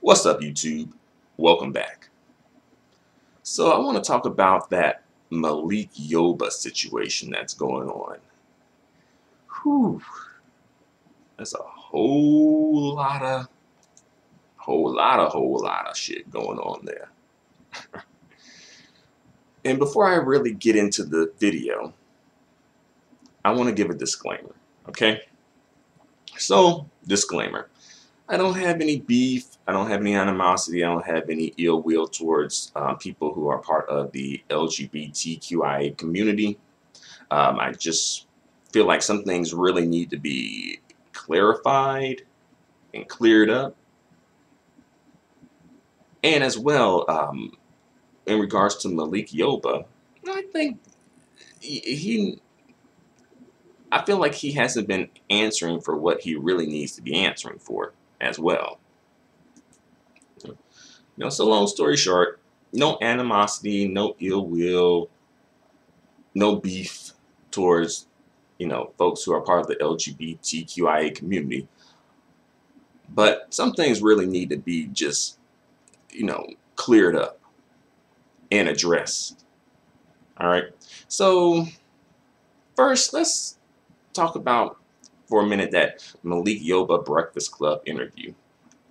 What's up, YouTube? Welcome back. So I want to talk about that Malik Yoba situation that's going on. Whew, there's a whole lot of shit going on there. And before I really get into the video, I want to give a disclaimer, okay? So, disclaimer. I don't have any beef. I don't have any animosity. I don't have any ill will towards people who are part of the LGBTQIA community. I just feel like some things really need to be clarified and cleared up. And as well, in regards to Malik Yoba, I think I feel like he hasn't been answering for what he really needs to be answering for as well. So long story short, no animosity, no ill will, no beef towards, folks who are part of the LGBTQIA community. But some things really need to be just, cleared up and addressed. All right. So first, let's talk about for a minute that Malik Yoba Breakfast Club interview.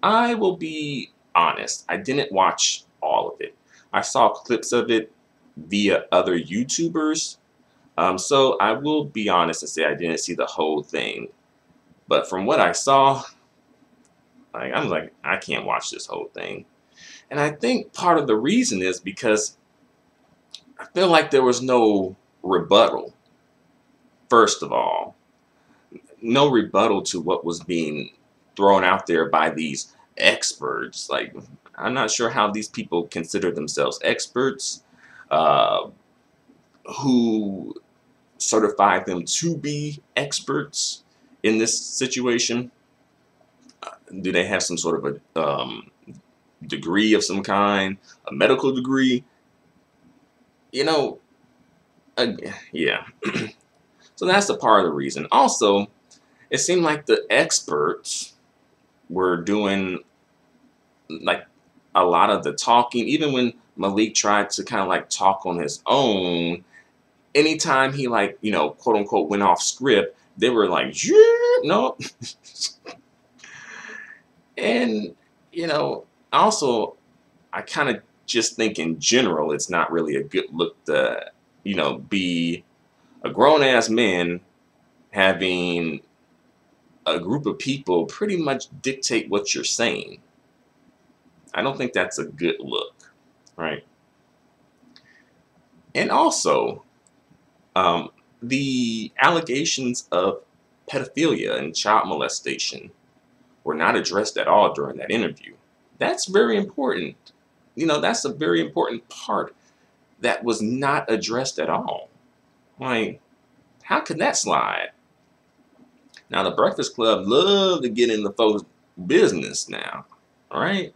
I will be honest, I didn't watch all of it. I saw clips of it via other YouTubers. So I will be honest and say I didn't see the whole thing. But from what I saw, I'm like, I can't watch this whole thing. And I think part of the reason is because I feel like there was no rebuttal. First of all, no rebuttal to what was being thrown out there by these experts. Like, I'm not sure how these people consider themselves experts, who certified them to be experts in this situation. Do they have some sort of a degree of some kind, a medical degree? Yeah. So that's the part of the reason. Also, it seemed like the experts were doing like a lot of the talking. Even when Malik tried to kind of like talk on his own, anytime he quote unquote went off script, they were like, yeah, no. And, also I kind of just think in general, it's not really a good look to, be a grown ass man having a group of people pretty much dictate what you're saying. I don't think that's a good look, right? And also, the allegations of pedophilia and child molestation were not addressed at all during that interview. That's very important. That's a very important part that was not addressed at all. Like, how could that slide? Now, the Breakfast Club love to get into folks' business now, all right?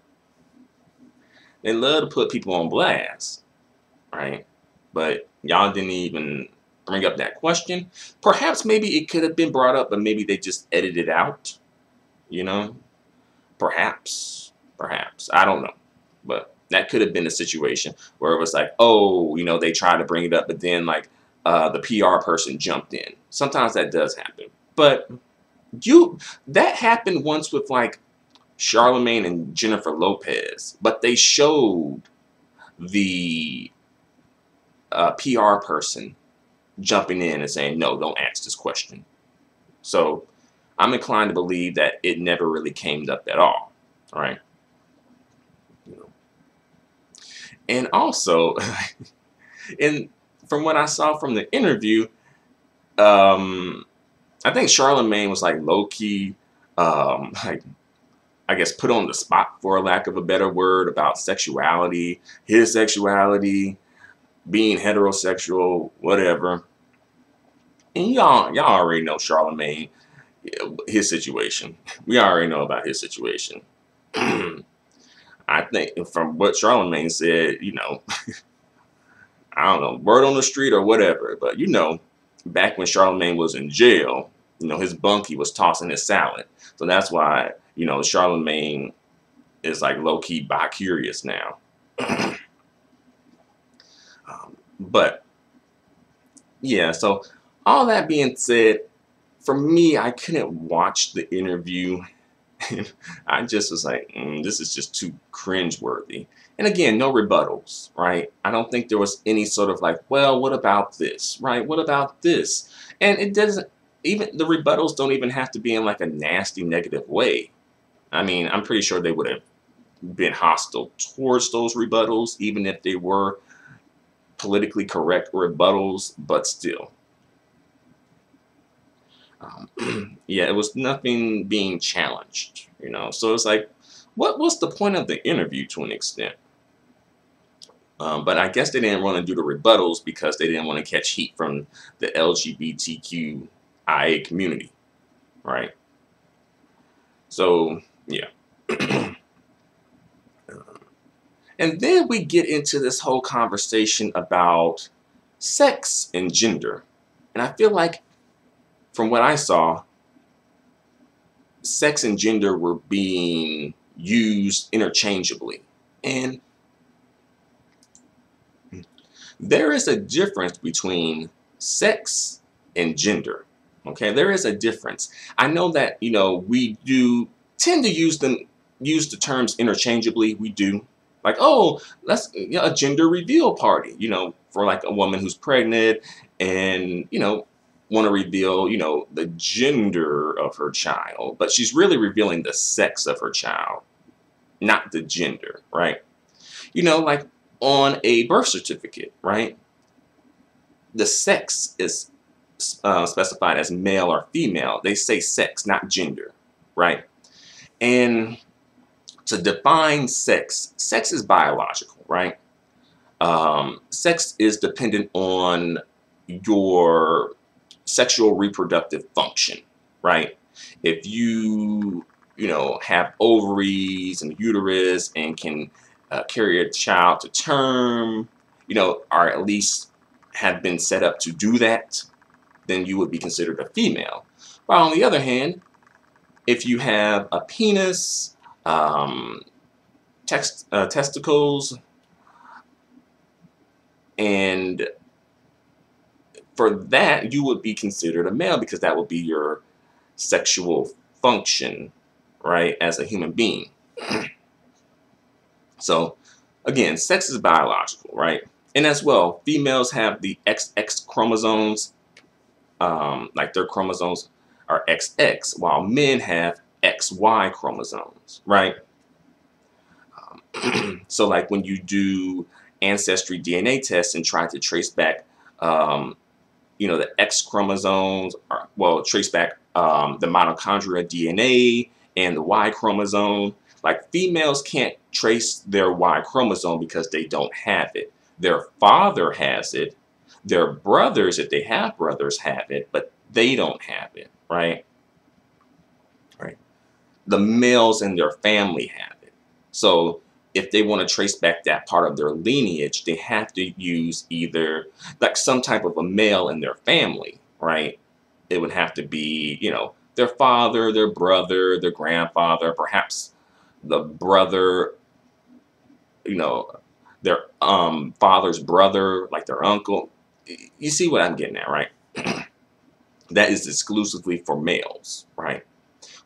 They love to put people on blast, right? But y'all didn't even bring up that question. Perhaps maybe it could have been brought up, but maybe they just edited it out, Perhaps. I don't know. But that could have been a situation where it was like, oh, they tried to bring it up, but then the PR person jumped in. Sometimes that does happen. But that happened once with Charlemagne and Jennifer Lopez, but they showed the PR person jumping in and saying, no, don't ask this question. So I'm inclined to believe that it never really came up at all. All right. And also, from what I saw from the interview, I think Charlemagne was low key, I guess put on the spot, for a lack of a better word, about sexuality, his sexuality, being heterosexual, whatever. And y'all already know Charlemagne, his situation. We already know about his situation. I think from what Charlemagne said, I don't know, word on the street or whatever, but back when Charlemagne was in jail, his bunkie was tossing his salad. So that's why, Charlemagne is like low-key bi-curious now. But yeah, so all that being said, for me, I couldn't watch the interview. I just was like, this is just too cringeworthy. And again, no rebuttals, right? I don't think there was any sort of like, well, what about this, right? What about this? And it doesn't, even the rebuttals don't even have to be in like a nasty, negative way. I mean, I'm pretty sure they would have been hostile towards those rebuttals, even if they were politically correct rebuttals, but still. Yeah, it was nothing being challenged, you know. So it's like, what's the point of the interview to an extent? But I guess they didn't want to do the rebuttals because they didn't want to catch heat from the LGBTQIA community, right? So yeah. And then we get into this whole conversation about sex and gender. And I feel like, from what I saw, sex and gender were being used interchangeably. And there is a difference between sex and gender. Okay, there is a difference. I know that, you know, we do tend to use the terms interchangeably. We do. Like, oh, let's, you know, a gender reveal party, you know, for like a woman who's pregnant and, you know, want to reveal, you know, the gender of her child, but she's really revealing the sex of her child, not the gender, right? You know, like on a birth certificate, right? The sex is specified as male or female. They say sex, not gender, right? And to define sex, sex is biological, right? Sex is dependent on your sexual reproductive function, right? If you know, have ovaries and uterus and can carry a child to term, you know, or at least have been set up to do that, then you would be considered a female. While on the other hand, if you have a penis, testicles, and for that, you would be considered a male because that would be your sexual function, right, as a human being. So, again, sex is biological, right? And as well, females have the XX chromosomes, like their chromosomes are XX, while men have XY chromosomes, right? So like when you do ancestry DNA tests and try to trace back, you know, the X chromosomes, are, well, trace back the mitochondria DNA and the Y chromosome. Like females can't trace their Y chromosome because they don't have it. Their father has it. Their brothers, if they have brothers, have it, but they don't have it, right? Right. The males in their family have it. So if they want to trace back that part of their lineage, they have to use either like some type of a male in their family, right? It would have to be, you know, their father, their brother, their grandfather, perhaps the brother, you know, their father's brother, like their uncle. You see what I'm getting at, right? That is exclusively for males, right?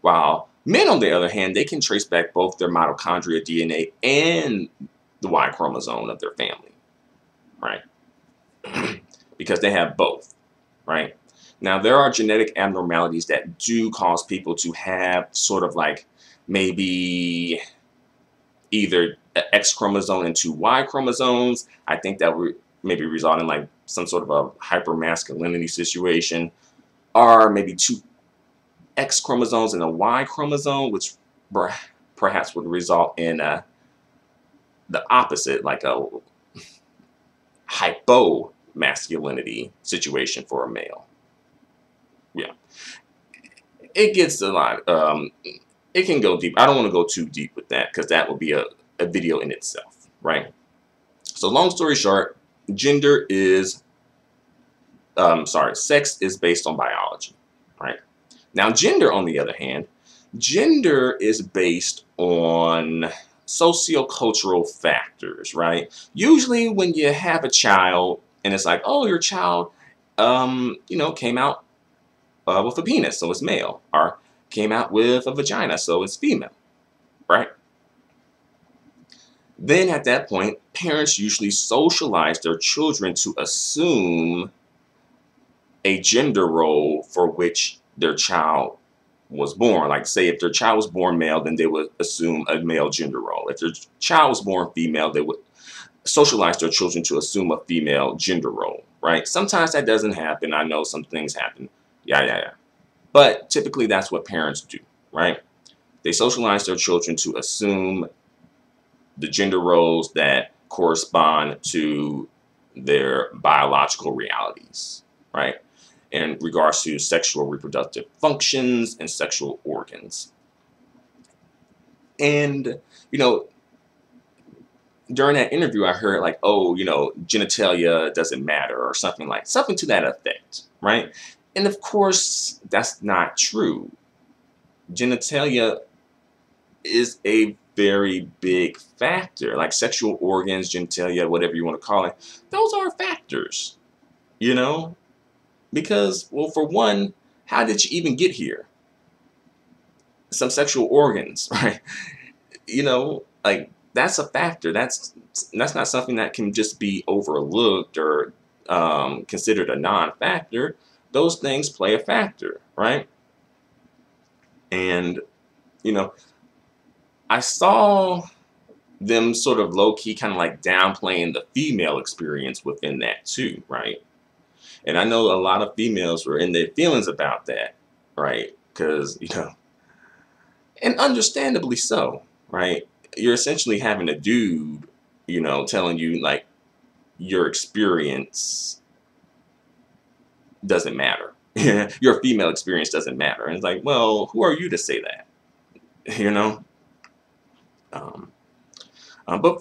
While men, on the other hand, they can trace back both their mitochondria DNA and the Y chromosome of their family, right? Because they have both, right? Now, there are genetic abnormalities that do cause people to have sort of like maybe either an X chromosome and two Y chromosomes. I think that would maybe result in like some sort of a hypermasculinity situation, or maybe two X chromosomes and a Y chromosome, which perhaps would result in the opposite, like a hypomasculinity situation for a male. Yeah, it gets a lot. It can go deep. I don't want to go too deep with that because that will be a video in itself, right? So long story short, gender is, sex is based on biology, right? Now, gender, on the other hand, gender is based on sociocultural factors, right? Usually when you have a child and it's like, oh, your child, came out with a penis, so it's male, or came out with a vagina, so it's female, right? Then at that point, parents usually socialize their children to assume a gender role for which their child was born. Like, say, if their child was born male, then they would assume a male gender role. If their child was born female, they would socialize their children to assume a female gender role, right? Sometimes that doesn't happen. I know some things happen. Yeah. But typically that's what parents do, right? They socialize their children to assume the gender roles that correspond to their biological realities, right? In regards to sexual reproductive functions and sexual organs. And, during that interview, I heard like, oh, genitalia doesn't matter or something to that effect, right? And of course, that's not true. Genitalia is a very big factor, like sexual organs, genitalia, whatever you want to call it. Those are factors, because, well, for one, how did you even get here? Some sexual organs, right? Like, that's a factor. That's not something that can just be overlooked or considered a non-factor. Those things play a factor, right? And, I saw them sort of low-key kind of like downplaying the female experience within that too, right? And I know a lot of females were in their feelings about that, right? Because, and understandably so, right? You're essentially having a dude, telling you like your experience doesn't matter. Your female experience doesn't matter. And it's like, well, who are you to say that? But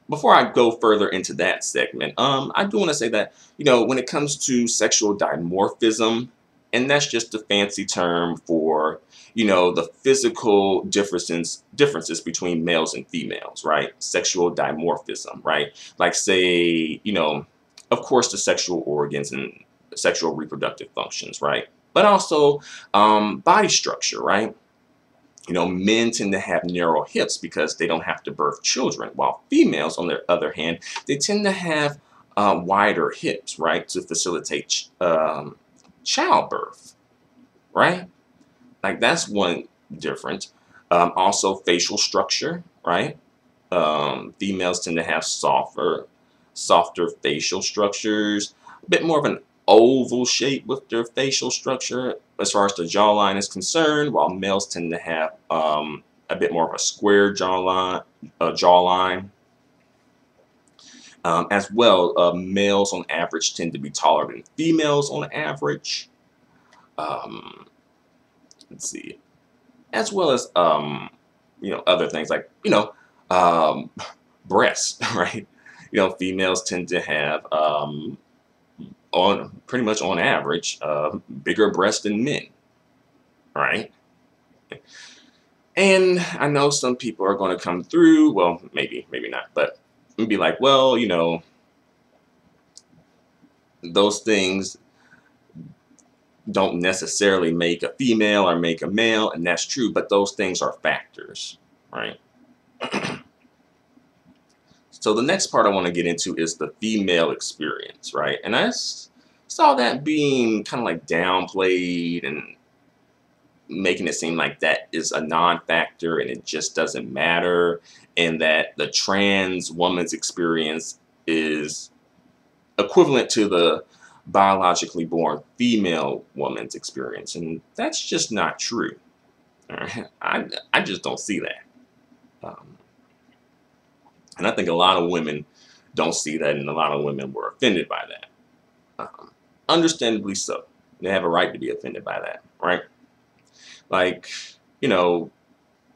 before I go further into that segment, I do want to say that, when it comes to sexual dimorphism, and that's just a fancy term for, the physical differences between males and females, right? Sexual dimorphism, right? Like, say, of course, the sexual organs and sexual reproductive functions, right? But also body structure, right? Men tend to have narrow hips because they don't have to birth children, while females, on the other hand, they tend to have wider hips, right, to facilitate childbirth, right? Like, that's one difference. Also, facial structure, right? Females tend to have softer facial structures, a bit more of an oval shape with their facial structure as far as the jawline is concerned, while males tend to have a bit more of a square jawline. As well, males on average tend to be taller than females on average. Let's see, as well as other things like breasts, right? Females tend to have on pretty much on average bigger breasts than men, right? And I know some people are going to come through, well, maybe not, but be like, well, those things don't necessarily make a female or make a male, and that's true, but those things are factors, right? So the next part I want to get into is the female experience, right? And I saw that being kind of like downplayed and making it seem like that is a non-factor and it just doesn't matter, and that the trans woman's experience is equivalent to the biologically born female woman's experience, and that's just not true. All right? I just don't see that. And I think a lot of women don't see that, and a lot of women were offended by that. Understandably so. They have a right to be offended by that, right? Like,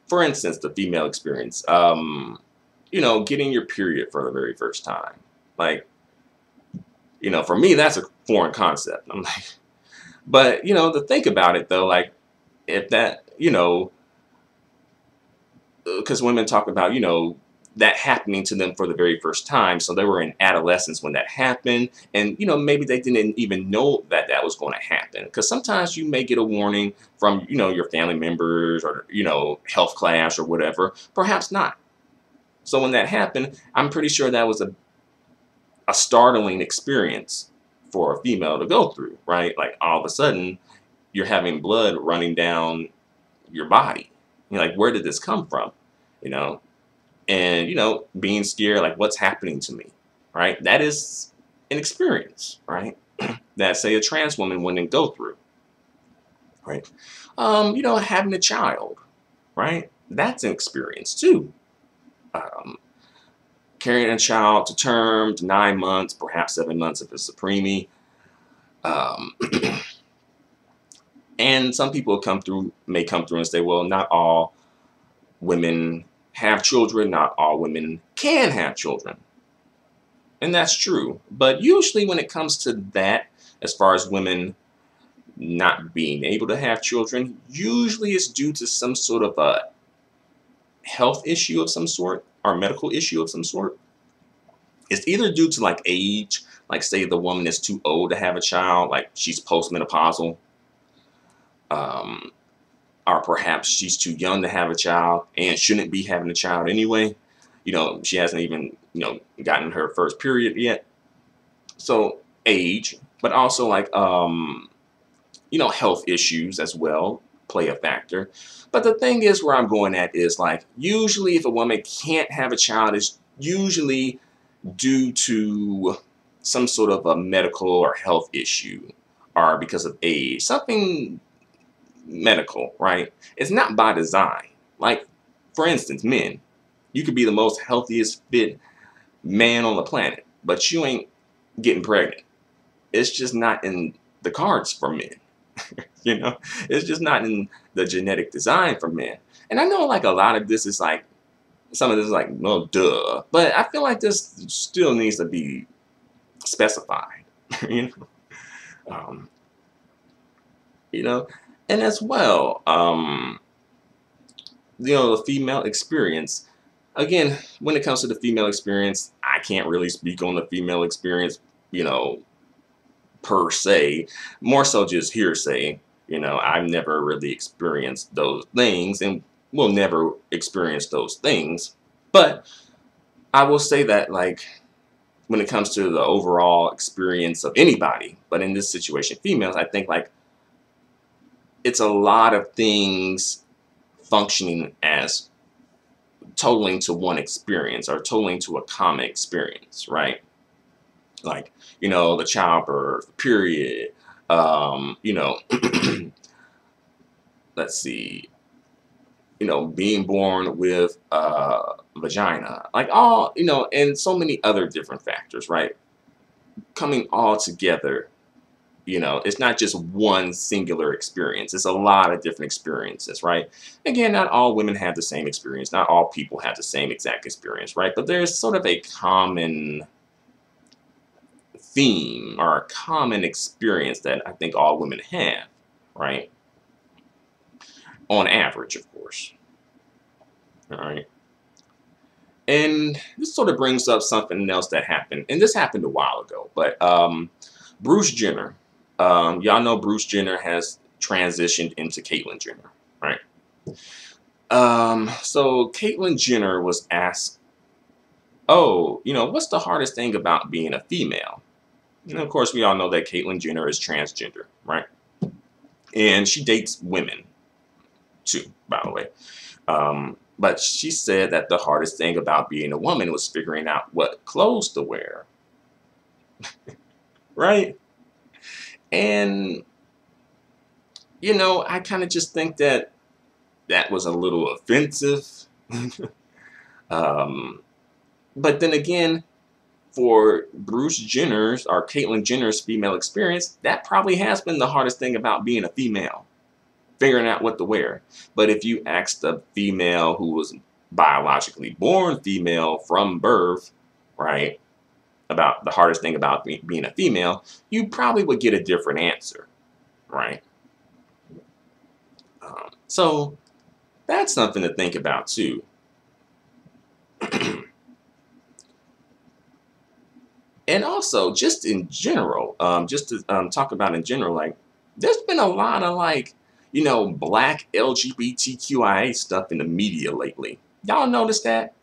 for instance, the female experience, getting your period for the very first time. Like, for me, that's a foreign concept. I'm like, but, to think about it, though, like, if that, because women talk about, that happening to them for the very first time. So they were in adolescence when that happened. And, maybe they didn't even know that that was going to happen. Because sometimes you may get a warning from, your family members or, health class or whatever. Perhaps not. So when that happened, I'm pretty sure that was a startling experience for a female to go through, right? Like all of a sudden, you're having blood running down your body. You're like, where did this come from? You know, and being scared, like what's happening to me, right? That is an experience, right? That say a trans woman wouldn't go through, right? Having a child, right? That's an experience too. Um, Carrying a child to term, to 9 months, perhaps 7 months if it's a preemie. Um, and some people may come through and say, well, not all women have children, not all women can have children. And that's true. But usually when it comes to that, as far as women not being able to have children, usually it's due to some sort of a health issue of some sort or medical issue of some sort. It's either due to like age, like say the woman is too old to have a child, like she's postmenopausal, or perhaps she's too young to have a child and shouldn't be having a child anyway. She hasn't even, gotten her first period yet. So age, but also like, health issues as well play a factor. But the thing is, where I'm going at is like, usually if a woman can't have a child, it's usually due to some sort of a medical or health issue or because of age, something medical, right? It's not by design. Like, for instance, men, you could be the most healthiest fit man on the planet, but you ain't getting pregnant. It's just not in the cards for men. It's just not in the genetic design for men. And I know like a lot of this is like, some of this is like, well, duh. But I feel like this still needs to be specified, you know? Um, and as well, the female experience. Again, when it comes to the female experience, I can't really speak on the female experience, per se. More so just hearsay. I've never really experienced those things and will never experience those things. But I will say that, like, when it comes to the overall experience of anybody, but in this situation, females, I think like it's a lot of things functioning as totaling to one experience or totaling to a common experience, right? Like, the childbirth, period, let's see, being born with a vagina, like all, and so many other different factors, right? Coming all together, it's not just one singular experience. It's a lot of different experiences, right? Again, not all women have the same experience. Not all people have the same exact experience, right? But there's sort of a common theme or a common experience that I think all women have, right? On average, of course. All right. And this sort of brings up something else that happened. And this happened a while ago. But Bruce Jenner. Y'all know Bruce Jenner has transitioned into Caitlyn Jenner, right? So Caitlyn Jenner was asked, oh, what's the hardest thing about being a female? And of course, we all know that Caitlyn Jenner is transgender, right? And she dates women, too, by the way. But she said that the hardest thing about being a woman was figuring out what clothes to wear. Right? And, I kind of just think that was a little offensive. But then again, for Bruce Jenner's or Caitlyn Jenner's female experience, that probably has been the hardest thing about being a female. Figuring out what to wear. But if you asked a female who was biologically born female from birth, right, about the hardest thing about being a female, you probably would get a different answer, right? So that's something to think about too. And also, just in general, just to talk about in general, like, there's been a lot of, like, black LGBTQIA stuff in the media lately. Y'all notice that?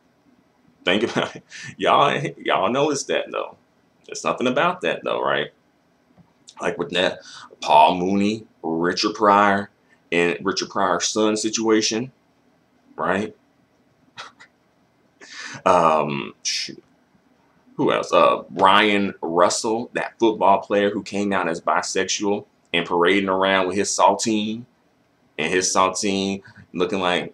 Think about it. Y'all notice that, though. There's something about that, though, right? Like with that Paul Mooney, Richard Pryor, and Richard Pryor's son situation, right? Shoot. Who else? Ryan Russell, that football player who came out as bisexual and parading around with his saltine, and his saltine looking like,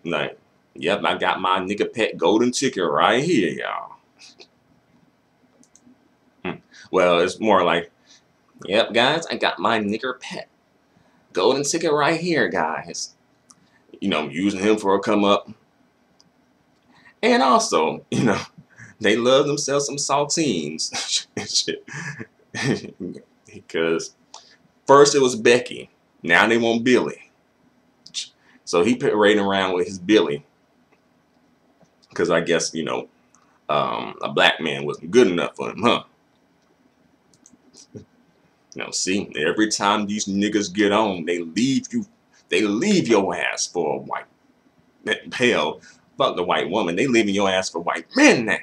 yep, I got my nigga pet golden ticket right here, y'all. Well, it's more like, yep, guys, I got my nigger pet golden ticket right here, guys. Using him for a come up. And also, they love themselves some saltines. Because first it was Becky, now they want Billy. So he parading around with his Billy. Because I guess, a black man wasn't good enough for him, huh? See, every time these niggas get on, they leave your ass for a white. Hell, fuck the white woman, they leaving your ass for white men now.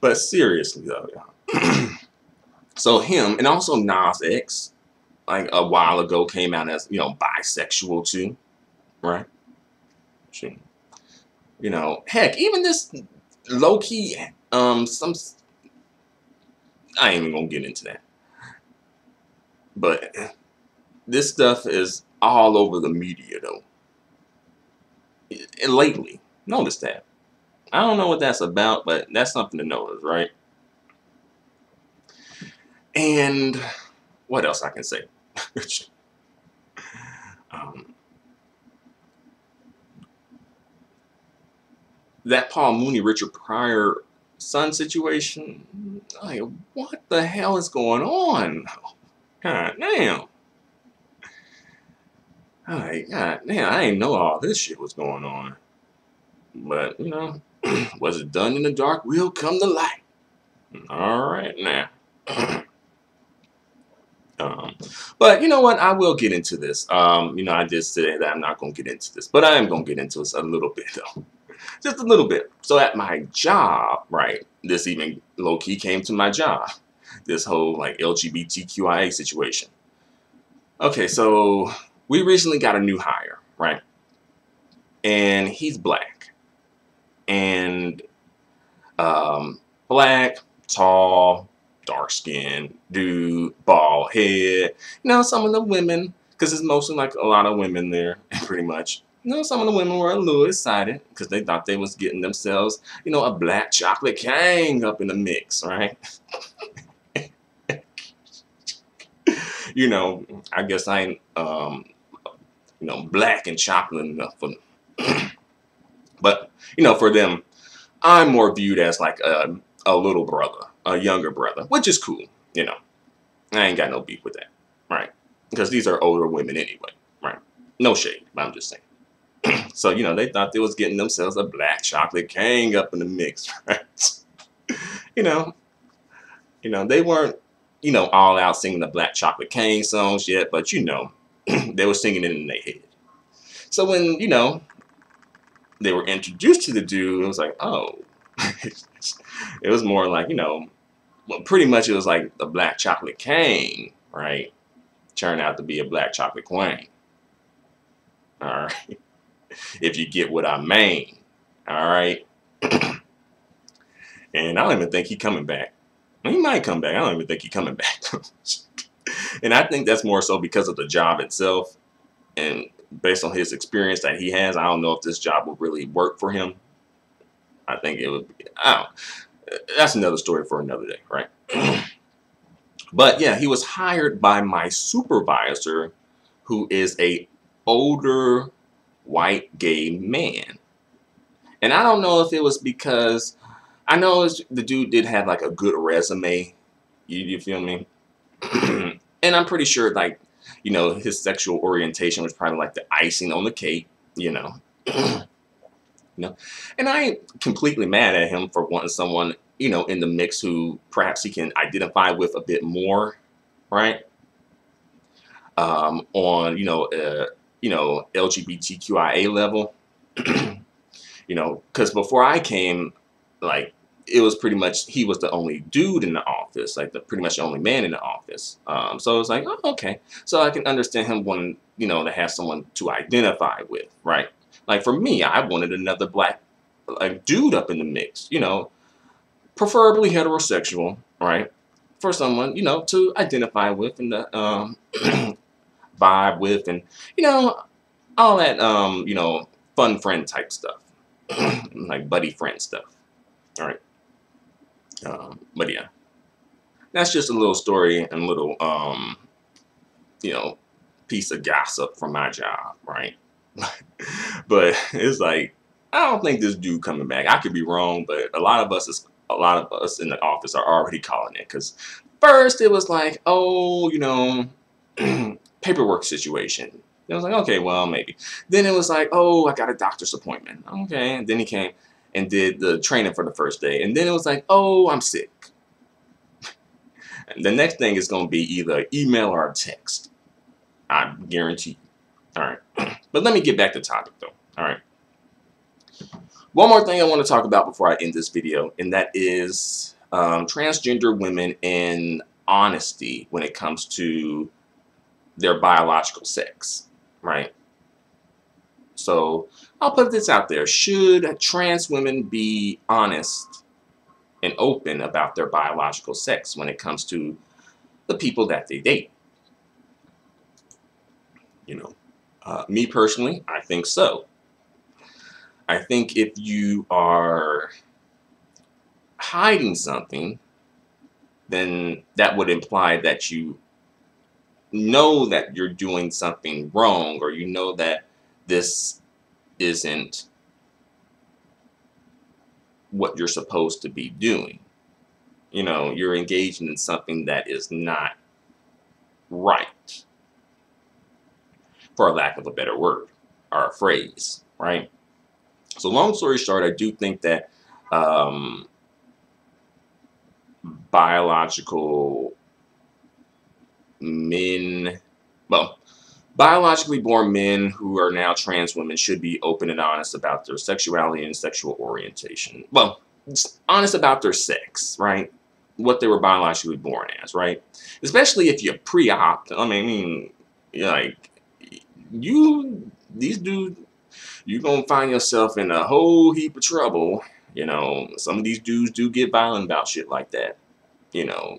But seriously though, y'all. So him, and also Nas X, like a while ago, came out as, bisexual too, right? Heck, even this low-key, I ain't even gonna get into that. But this stuff is all over the media though. And lately, notice that. I don't know what that's about, but that's something to notice, right? And what else I can say? That Paul Mooney, Richard Pryor son situation, like, what the hell is going on? God damn. God damn, I didn't know all this shit was going on. But, was it done in the dark will come to light. All right, now. But you know what? I will get into this. I just said that I'm not going to get into this. But I am going to get into this a little bit, though. Just a little bit. So at my job, right, this even low-key came to my job. This whole, like, LGBTQIA situation. Okay, so we recently got a new hire, right? And he's black. And black, tall, dark-skinned dude, bald head. Some of the women, because it's mostly like a lot of women there, pretty much. Some of the women were a little excited because they thought they was getting themselves, a black chocolate king up in the mix, right? I guess I ain't, black and chocolate enough for them. But, for them, I'm more viewed as like a little brother, a younger brother, which is cool, I ain't got no beef with that, right? Because these are older women anyway, right? No shade, but I'm just saying. So, they thought they was getting themselves a black chocolate king up in the mix, right? They weren't, all out singing the Black Chocolate King songs yet, but, they were singing it in their head. So when, they were introduced to the dude, it was like, oh. It was more like, well, pretty much it was like the Black Chocolate King, right? Turned out to be a Black Chocolate Queen. All right. If you get what I mean. All right. And I don't even think he's coming back. He might come back. I don't even think he's coming back. And I think that's more so because of the job itself. And based on his experience that he has, I don't know if this job will really work for him. I think it would be, that's another story for another day, right? But yeah, he was hired by my supervisor, who is a older white gay man. And I don't know if it was because, I know the dude did have like a good resume. You feel me? And I'm pretty sure, like, his sexual orientation was probably like the icing on the cake, you know. And I ain't completely mad at him for wanting someone, you know, in the mix who perhaps he can identify with a bit more, right? On LGBTQIA level, you know, because before I came, like, it was pretty much he was the only dude in the office, like the pretty much the only man in the office. So it was like, oh, okay, so I can understand him wanting, you know, to have someone to identify with, right? Like for me, I wanted another black like dude up in the mix, you know, preferably heterosexual, right? For someone, you know, to identify with and vibe with, and you know, all that you know, fun friend type stuff, like buddy friend stuff. All right. But yeah, that's just a little story and a little you know, piece of gossip from my job, right? But it's like I don't think this dude coming back. I could be wrong, but a lot of us in the office are already calling it because first it was like, oh, you know, paperwork situation. It was like, okay, well, maybe. Then it was like, oh, I got a doctor's appointment. Okay, and then he came and did the training for the first day, and then it was like, oh, I'm sick. And the next thing is going to be either an email or a text. I guarantee you. All right. But let me get back to topic though. All right. One more thing I want to talk about before I end this video, and that is transgender women and honesty when it comes to their biological sex, right? So I'll put this out there. Should trans women be honest and open about their biological sex when it comes to the people that they date? You know, me personally, I think so. I think if you are hiding something, then that would imply that you know that you're doing something wrong, or you know that this isn't what you're supposed to be doing. You know, you're engaging in something that is not right, for a lack of a better word or a phrase, right? So long story short, I do think that biological men, well, biologically born men who are now trans women should be open and honest about their sexuality and sexual orientation. Well, honest about their sex, right? What they were biologically born as, right? Especially if you're pre-op. I mean, like, these dudes, you're going to find yourself in a whole heap of trouble. You know, some of these dudes do get violent about shit like that, you know.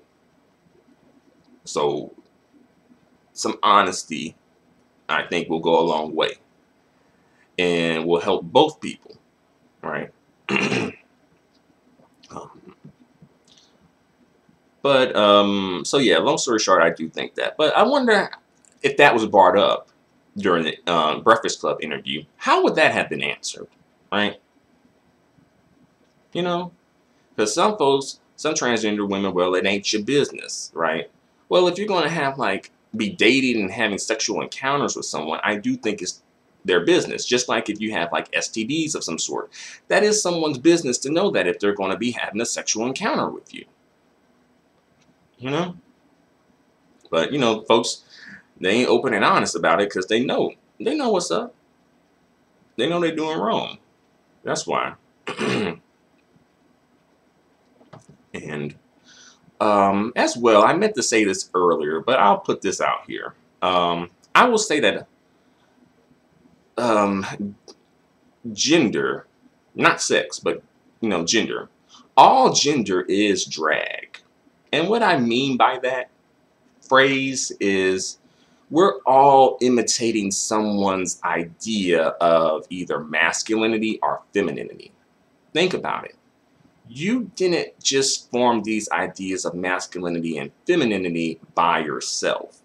So some honesty, I think, will go a long way and will help both people, right? So yeah, long story short, I do think that. But I wonder if that was brought up during the Breakfast Club interview, how would that have been answered, right? You know, because some folks, some transgender women, well, it ain't your business, right? Well, if you're going to have, like, be dating and having sexual encounters with someone, I do think it's their business. Just like if you have, like, STDs of some sort, that is someone's business to know that if they're going to be having a sexual encounter with you, you know? But, you know, folks, they ain't open and honest about it because they know what's up. They know they're doing wrong. That's why. And as well, I meant to say this earlier, but I'll put this out here. I will say that gender, not sex, but, you know, gender. All gender is drag. And what I mean by that phrase is we're all imitating someone's idea of either masculinity or femininity. Think about it. You didn't just form these ideas of masculinity and femininity by yourself.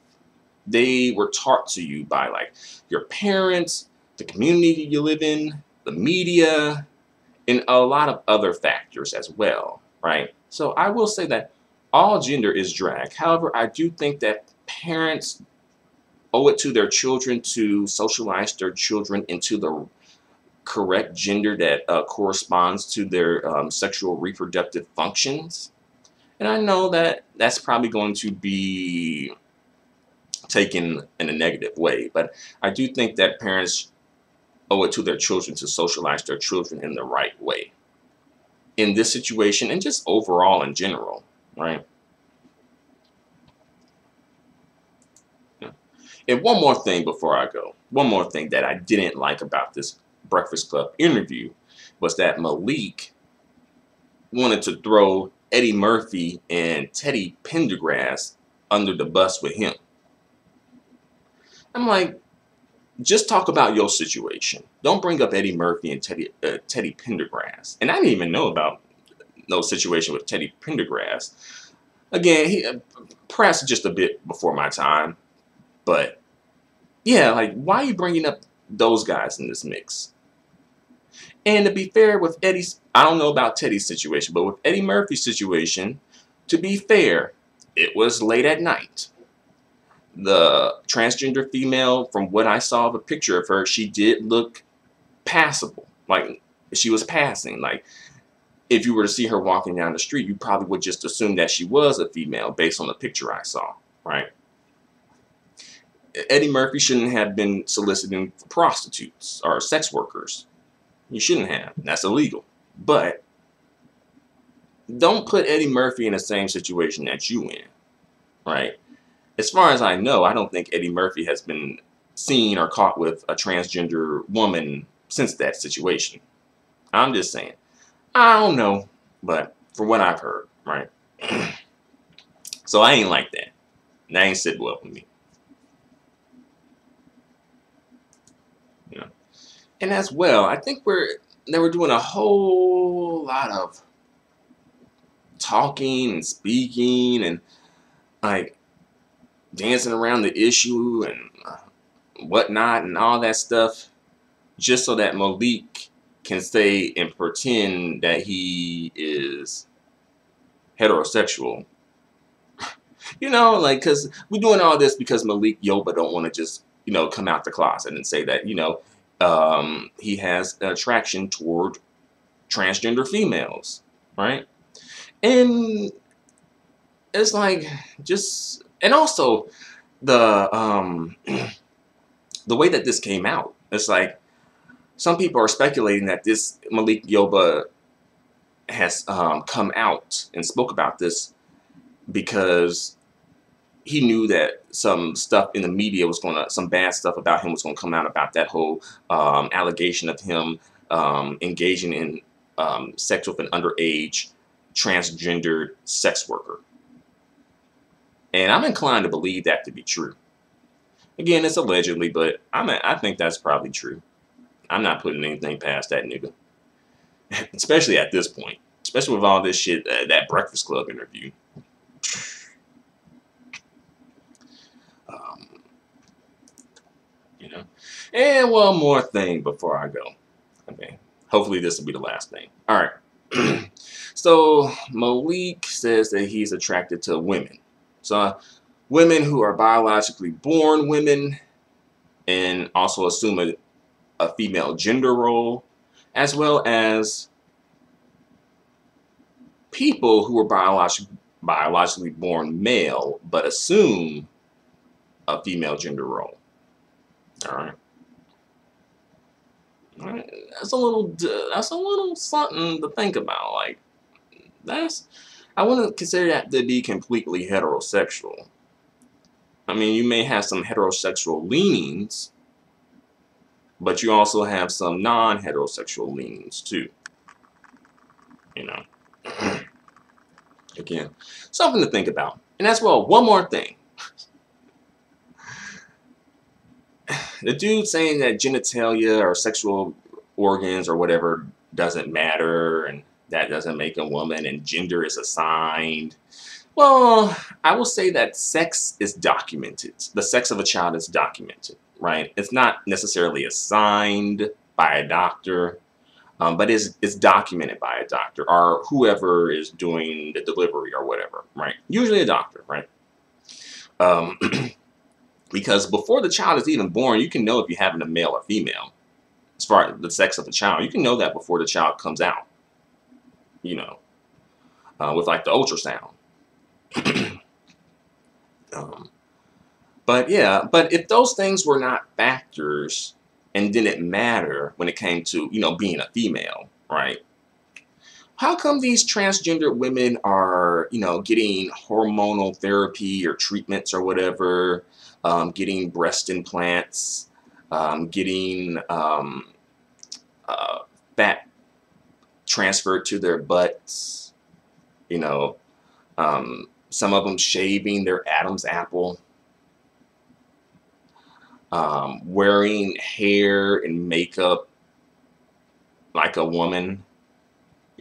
They were taught to you by, like, your parents, the community you live in, the media, and a lot of other factors as well, right? So I will say that all gender is drag. However, I do think that parents owe it to their children to socialize their children into the correct gender that corresponds to their sexual reproductive functions. And I know that that's probably going to be taken in a negative way, but I do think that parents owe it to their children to socialize their children in the right way in this situation and just overall in general, right? Yeah. And one more thing before I go, one more thing that I didn't like about this Breakfast Club interview was that Malik wanted to throw Eddie Murphy and Teddy Pendergrass under the bus with him. I'm like, just talk about your situation. Don't bring up Eddie Murphy and Teddy Pendergrass. And I didn't even know about no situation with Teddy Pendergrass. Again, he perhaps just a bit before my time, but yeah, like why are you bringing up those guys in this mix? And to be fair with Eddie's, I don't know about Teddy's situation, but with Eddie Murphy's situation, to be fair, it was late at night. The transgender female, from what I saw of a picture of her, she did look passable. Like she was passing. Like if you were to see her walking down the street, you probably would just assume that she was a female based on the picture I saw, right? Eddie Murphy shouldn't have been soliciting for prostitutes or sex workers. You shouldn't have. That's illegal. But don't put Eddie Murphy in the same situation that you in, right? As far as I know, I don't think Eddie Murphy has been seen or caught with a transgender woman since that situation. I'm just saying. I don't know, but from what I've heard, right? So I ain't like that. That ain't sit well with me. You know. And as well, I think they were doing a whole lot of talking and speaking and like dancing around the issue and whatnot and all that stuff just so that Malik can say and pretend that he is heterosexual. You know, like, because we're doing all this because Malik Yoba don't want to just, you know, come out the closet and say that, you know, he has an attraction toward transgender females, right? And it's like just, and also the the way that this came out, it's like some people are speculating that this Malik Yoba has come out and spoke about this because he knew that some stuff in the media was some bad stuff about him was gonna come out about that whole allegation of him engaging in sex with an underage transgendered sex worker. And I'm inclined to believe that to be true. Again, it's allegedly, but I think that's probably true. I'm not putting anything past that nigga. Especially at this point. Especially with all this shit, that Breakfast Club interview. You know. And one more thing before I go. Okay. Hopefully this will be the last thing. Alright. So Malik says that he's attracted to women. So women who are biologically born women and also assume a female gender role, as well as people who are biologically born male but assume a female gender role. All right. All right. That's a little something to think about. Like I wouldn't consider that to be completely heterosexual. I mean, you may have some heterosexual leanings, but you also have some non-heterosexual leanings too. You know. Again, something to think about. And as well, one more thing. The dude saying that genitalia or sexual organs or whatever doesn't matter and that doesn't make a woman and gender is assigned. Well, I will say that sex is documented. The sex of a child is documented, right? It's not necessarily assigned by a doctor, but it's documented by a doctor or whoever is doing the delivery or whatever, right? Usually a doctor, right? Because before the child is even born, you can know if you're having a male or female. as far as the sex of the child. You can know that before the child comes out, you know, with like the ultrasound. But yeah, but if those things were not factors and didn't matter when it came to, you know, being a female, right? How come these transgender women are, you know, getting hormonal therapy or treatments or whatever, getting breast implants, getting fat transferred to their butts, you know, some of them shaving their Adam's apple, wearing hair and makeup like a woman,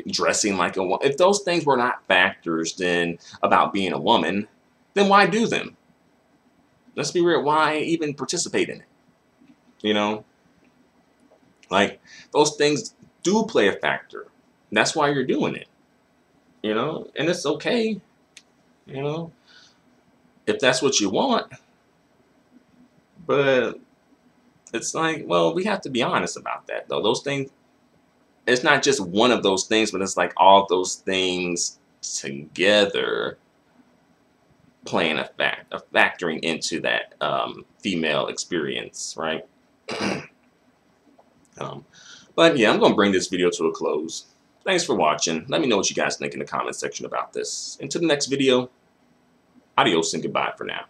dressing like a woman. If those things were not factors then about being a woman, then why do them? Let's be real, why even participate in it? You know, like those things do play a factor. That's why you're doing it, you know, and it's okay, you know, if that's what you want. But it's like, well, we have to be honest about that though. Those things, it's not just one of those things, but it's like all those things together playing factoring into that female experience, right? But yeah, I'm going to bring this video to a close. Thanks for watching. Let me know what you guys think in the comment section about this. Until the next video, adios and goodbye for now.